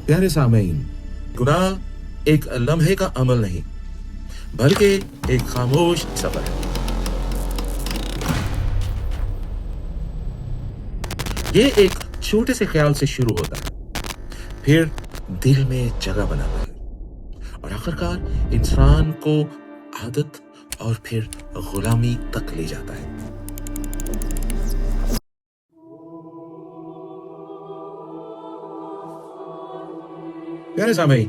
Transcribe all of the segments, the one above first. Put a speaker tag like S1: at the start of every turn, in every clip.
S1: प्यारे सामीन, गुनाह एक लम्हे का अमल नहीं बल्कि एक खामोश सफर है। ये एक छोटे से ख्याल से शुरू होता है, फिर दिल में जगह बनाता है और आखिरकार इंसान को आदत और फिर गुलामी तक ले जाता है। प्यारे सामीन,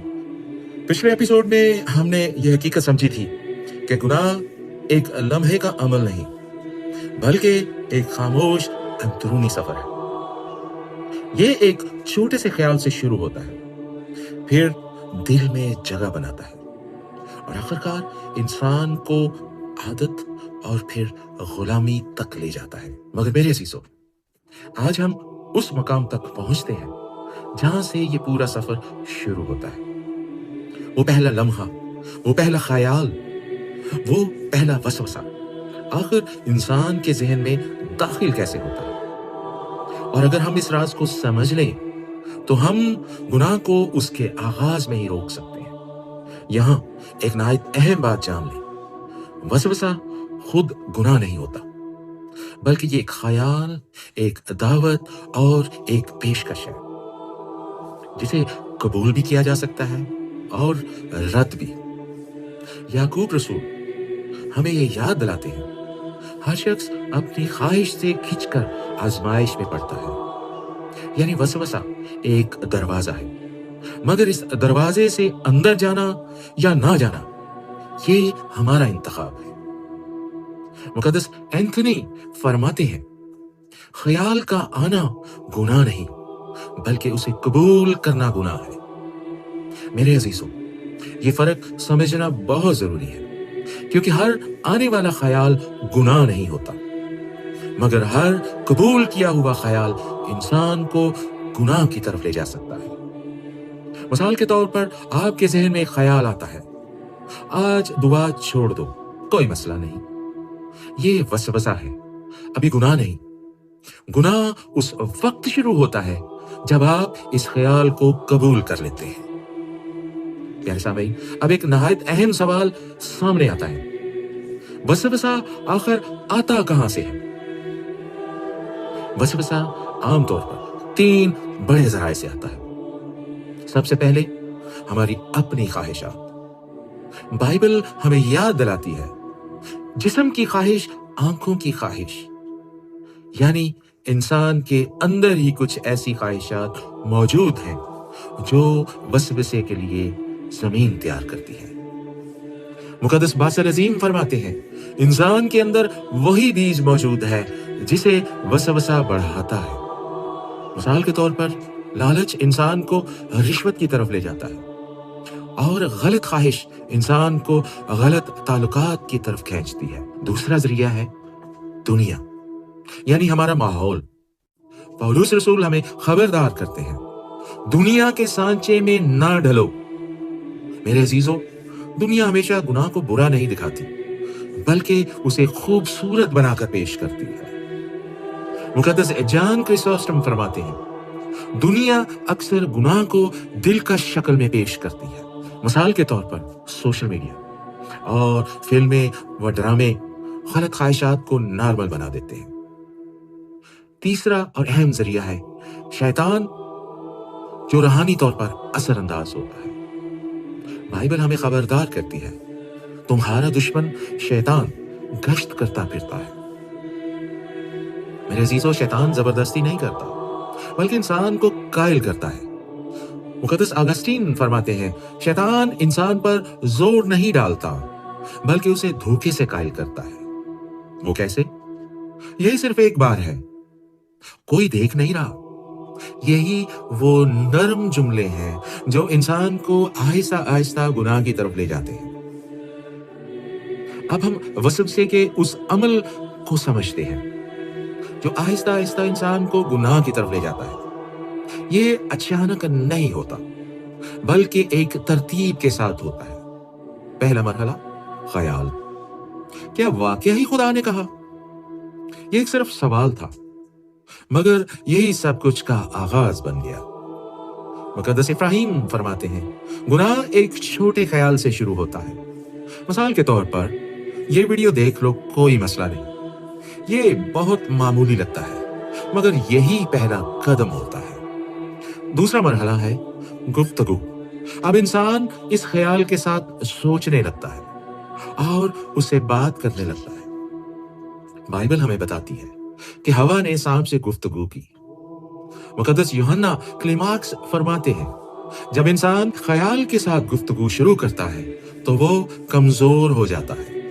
S1: पिछले एपिसोड में हमने ये हकीकत समझी थी कि गुनाह एक लम्हे का अमल नहीं बल्कि एक खामोश अंदरूनी सफर है। ये एक छोटे से ख्याल से शुरू होता है, फिर दिल में जगह बनाता है और आखिरकार इंसान को आदत और फिर गुलामी तक ले जाता है। मगर मेरे अजीजों, आज हम उस मकाम तक पहुंचते हैं जहां से ये पूरा सफर शुरू होता है। वो पहला लम्हा, वो पहला ख्याल, वो पहला वसवसा आखिर इंसान के जहन में दाखिल कैसे होता है। और अगर हम इस राज को समझ लें तो हम गुनाह को उसके आगाज में ही रोक सकते हैं। यहां एक नहायत अहम बात जान लें, वसवसा खुद गुनाह नहीं होता बल्कि ये एक ख्याल, एक दावत और एक पेशकश है जिसे कबूल भी किया जा सकता है और रद्द भी। याकूब रसूल हमें ये याद दिलाते हैं, हर शख्स अपनी ख्वाहिश से खिंचकर आजमाइश में पड़ता है। यानी वसवसा एक दरवाजा है, मगर इस दरवाजे से अंदर जाना या ना जाना ये हमारा इंतखाब है। मुकद्दस एंथनी फरमाते हैं, ख्याल का आना गुनाह नहीं बल्कि उसे कबूल करना गुनाह है। मेरे अजीजों, ये फर्क समझना बहुत जरूरी है, क्योंकि हर आने वाला ख्याल गुनाह नहीं होता, मगर हर कबूल किया हुआ ख्याल इंसान को गुनाह की तरफ ले जा सकता है। मिसाल के तौर पर आपके जहन में एक ख्याल आता है, आज दुआ छोड़ दो, कोई मसला नहीं। ये वसवसा है, अभी गुनाह नहीं। गुनाह उस वक्त शुरू होता है जब आप इस ख्याल को कबूल कर लेते हैं। प्यारे सामीन, अब एक नहायत अहम सवाल सामने आता है, वसवसा आखिर आता कहां से है? वसवसा आमतौर पर 3 बड़े जराए से आता है। सबसे पहले हमारी अपनी ख्वाहिशात। बाइबल हमें याद दिलाती है, जिस्म की ख्वाहिश, आंखों की ख्वाहिश, यानी इंसान के अंदर ही कुछ ऐसी ख्वाहिशात मौजूद हैं जो वसवसे के लिए जमीन तैयार करती है। मुकद्दस बासर अजीम फरमाते हैं, इंसान के अंदर वही बीज मौजूद है जिसे वसवसा बढ़ाता है। मिसाल के तौर पर लालच इंसान को रिश्वत की तरफ ले जाता है और गलत ख्वाहिश इंसान को गलत ताल्लुकात की तरफ खींचती है। दूसरा जरिया है दुनिया, यानी हमारा माहौल। पौलुस रसूल हमें खबरदार करते हैं, दुनिया के सांचे में ना ढलो। मेरे अजीजों, दुनिया हमेशा गुनाह को बुरा नहीं दिखाती बल्कि उसे खूबसूरत बनाकर पेश करती है। मुकद्दस जॉन क्रिसोस्टम फरमाते हैं, दुनिया अक्सर गुनाह को दिलकश शक्ल में पेश करती है। मिसाल के तौर पर सोशल मीडिया और फिल्में व ड्रामे गलत ख्वाहिशात को नॉर्मल बना देते हैं। तीसरा और अहम जरिया है शैतान, जो रूहानी तौर पर असरअंदाज होता है। बाइबल हमें खबरदार करती है, तुम्हारा दुश्मन शैतान गश्त करता फिरता है। मेरे अजीजों, शैतान जबरदस्ती नहीं करता बल्कि इंसान को कायल करता है। मुकद्दस अगस्तीन फरमाते हैं, शैतान इंसान पर जोर नहीं डालता बल्कि उसे धोखे से कायल करता है। वो कैसे? यही सिर्फ एक बार है, कोई देख नहीं रहा। यही वो नरम जुमले हैं जो इंसान को आहिस्ता आहिस्ता गुनाह की तरफ ले जाते हैं। अब हम वसवसे के उस अमल को समझते हैं जो आहिस्ता आहिस्ता इंसान को गुनाह की तरफ ले जाता है। ये अचानक नहीं होता बल्कि एक तरतीब के साथ होता है। पहला मरहला, ख्याल। क्या वाकया ही खुदा ने कहा? ये एक सिर्फ सवाल था, मगर यही सब कुछ का आगाज बन गया। मुक़द्दस इब्राहीम फरमाते हैं, गुनाह एक छोटे ख्याल से शुरू होता है। मिसाल के तौर पर ये वीडियो देख लो, कोई मसला नहीं, ये बहुत मामूली लगता है, मगर यही पहला कदम होता है। दूसरा मरहला है गुफ्तगू। अब इंसान इस ख्याल के साथ सोचने लगता है और उससे बात करने लगता है। बाइबल हमें बताती है कि हवा ने सांप से गुफ्तगू की। मुक़द्दस यूहन्ना क्लीमाक्स फरमाते हैं, जब इंसान ख्याल के साथ गुफ्तगू शुरू करता है तो वो कमजोर हो जाता है।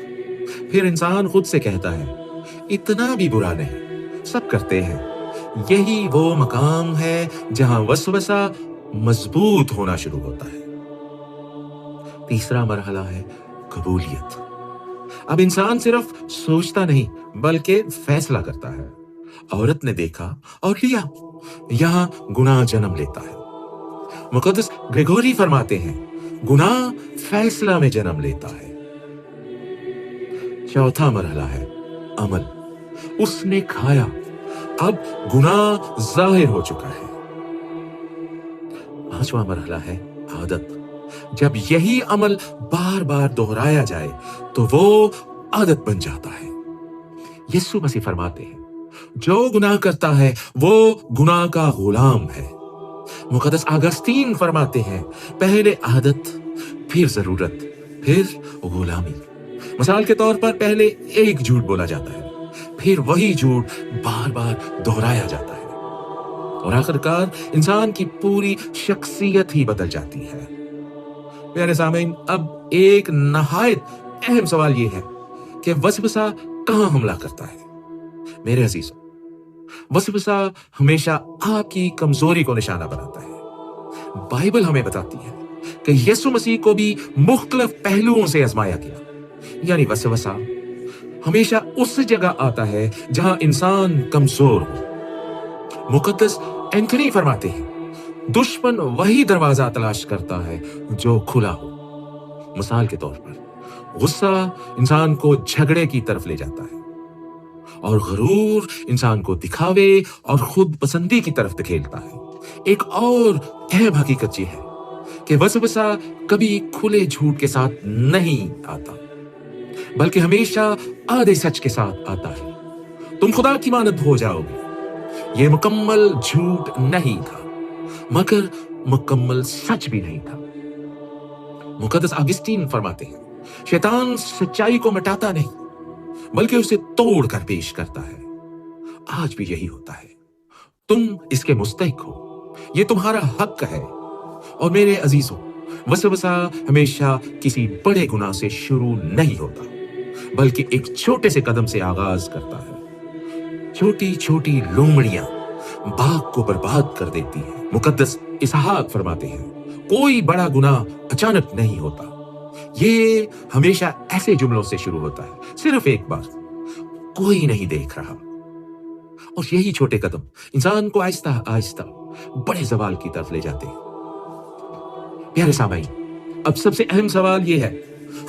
S1: फिर इंसान खुद से कहता है, इतना भी बुरा नहीं, सब करते हैं। यही वो मकाम है जहां वसवसा मजबूत होना शुरू होता है। तीसरा मरहला है कबूलियत। अब इंसान सिर्फ सोचता नहीं बल्कि फैसला करता है। औरत ने देखा और लिया, यहां गुनाह जन्म लेता है। मुक़द्दस ग्रेगोरी फरमाते हैं, गुनाह फैसला में जन्म लेता है। चौथा मरहला है अमल। उसने खाया, अब गुनाह जाहिर हो चुका है। पांचवा मरहला है आदत। जब यही अमल बार बार दोहराया जाए तो वो आदत बन जाता है। यीशु मसीह फरमाते हैं, जो गुनाह करता है वो गुनाह का गुलाम है। मुक़द्दस अगस्तीन फरमाते हैं, पहले आदत, फिर जरूरत, फिर गुलामी। मिसाल के तौर पर पहले एक झूठ बोला जाता है, फिर वही झूठ बार बार दोहराया जाता है और आखिरकार इंसान की पूरी शख्सियत ही बदल जाती है। प्यारे सामीन, अब एक नहायत अहम सवाल यह है कि वसवसा कहां हमला करता है। मेरे अजीजों, वसवसा हमेशा आपकी कमजोरी को निशाना बनाता है। बाइबल हमें बताती है कि यीशु मसीह को भी मुख्तलिफ पहलुओं से आजमाया गया। यानी वसवसा हमेशा उस जगह आता है जहां इंसान कमजोर हो। मुक़द्दस एंथनी फरमाते हैं, दुश्मन वही दरवाजा तलाश करता है जो खुला हो। मिसाल के तौर पर गुस्सा इंसान को झगड़े की तरफ ले जाता है और गरूर इंसान को दिखावे और खुद पसंदी की तरफ धकेलता है। एक और अहम हकीकत ये है कि वसवसा कभी खुले झूठ के साथ नहीं आता, बल्कि हमेशा आधे सच के साथ आता है। तुम खुदा की मानद हो जाओगे। यह मुकम्मल झूठ नहीं था, मगर मुकम्मल सच भी नहीं था। मुक़द्दस अगस्तीन फरमाते हैं, शैतान सच्चाई को मिटाता नहीं बल्कि उसे तोड़ कर पेश करता है। आज भी यही होता है। तुम इसके मुस्तहिक हो, यह तुम्हारा हक है। और मेरे अजीजों, वसवसा हमेशा किसी बड़े गुनाह से शुरू नहीं होता, बल्कि एक छोटे से कदम से आगाज करता है। छोटी छोटी लोमड़ियां बाग को बर्बाद कर देती हैं। मुक़द्दस इसहाक फरमाते हैं, कोई बड़ा गुनाह अचानक नहीं होता, ये हमेशा ऐसे जुमलों से शुरू होता है, सिर्फ एक बार, कोई नहीं देख रहा। और यही छोटे कदम इंसान को आहिस्ता आहिस्ता बड़े ज़वाल की तरफ ले जाते हैं। प्यारे सामाईन, अब सबसे अहम सवाल यह है,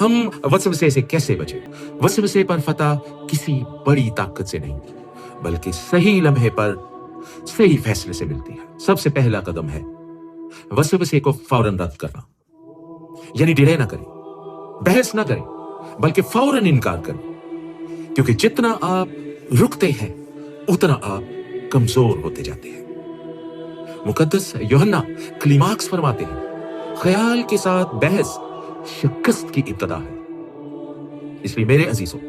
S1: हम वसवसे से कैसे बचें? वसवसे पर फतह किसी बड़ी ताकत से नहीं, बल्कि सही लम्हे पर सही फैसले से मिलती है। सबसे पहला कदम है वसवसे को फौरन रद्द करना। यानी डिले ना करें, बहस ना करें, बल्कि फौरन इनकार करें। क्योंकि जितना आप रुकते हैं उतना आप कमजोर होते जाते हैं। मुक़द्दस यूहन्ना क्लीमाक्स फरमाते हैं, ख्याल के साथ बहस शिकस्त की इब्तदा है। इसलिए मेरे अजीजों,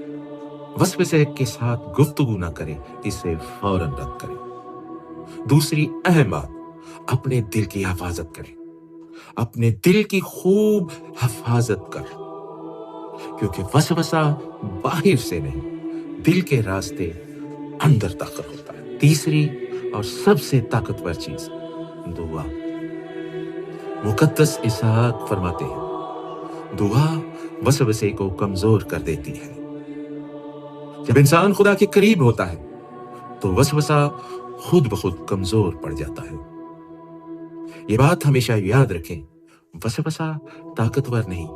S1: वसवसे के साथ गुफ्तगू ना करें, इसे फौरन रद्द करें। दूसरी अहम बात, अपने दिल की हिफाजत करें। अपने दिल की खूब हिफाजत कर, क्योंकि वसवसा बाहर से नहीं, दिल के रास्ते अंदर दाखिल होता है। तीसरी और सबसे ताकतवर चीज दुआ। मुक़द्दस इसहाक फरमाते हैं, दुआ वसवसे को कमजोर कर देती है। जब इंसान खुदा के करीब होता है तो वसवसा खुद ब खुद कमजोर पड़ जाता है। ये बात हमेशा याद रखें, वसवसा ताकतवर नहीं,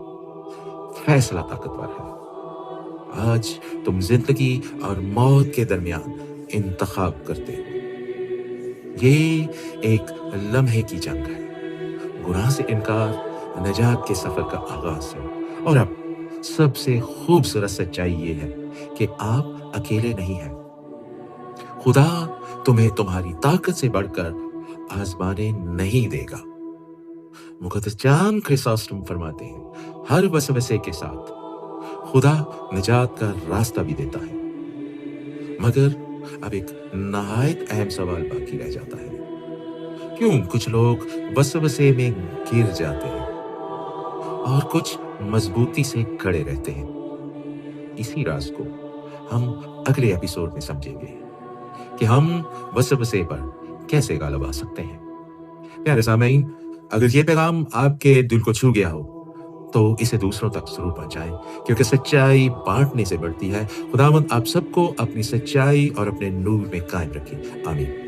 S1: फैसला ताकतवर है। आज तुम जिंदगी और मौत के दरमियान इंतखाब करते हो। ये एक लम्हे की जंग है। गुनाह से इनकार निजात के सफर का आगाज है। और अब सबसे खूबसूरत सच्चाई ये है कि आप अकेले नहीं हैं। खुदा तुम्हें तुम्हारी ताकत से बढ़कर आजमाने नहीं देगा। मुकद्दस जान क्रिसोस्टम फरमाते हैं, हर वसवसे के साथ खुदा निजात का रास्ता भी देता है। मगर अब एक नहायत अहम सवाल बाकी रह जाता है, क्यों कुछ लोग वसवसे में गिर जाते हैं और कुछ मजबूती से खड़े रहते हैं? इसी राज को हम अगले एपिसोड में समझेंगे कि हम वसवसे पर कैसे गालिब आ सकते हैं। प्यारे सामीन, अगर ये पैगाम आपके दिल को छू गया हो तो इसे दूसरों तक जरूर पहुंचाएं, क्योंकि सच्चाई बांटने से बढ़ती है। खुदावंद आप सबको अपनी सच्चाई और अपने नूर में कायम रखे। आमीन।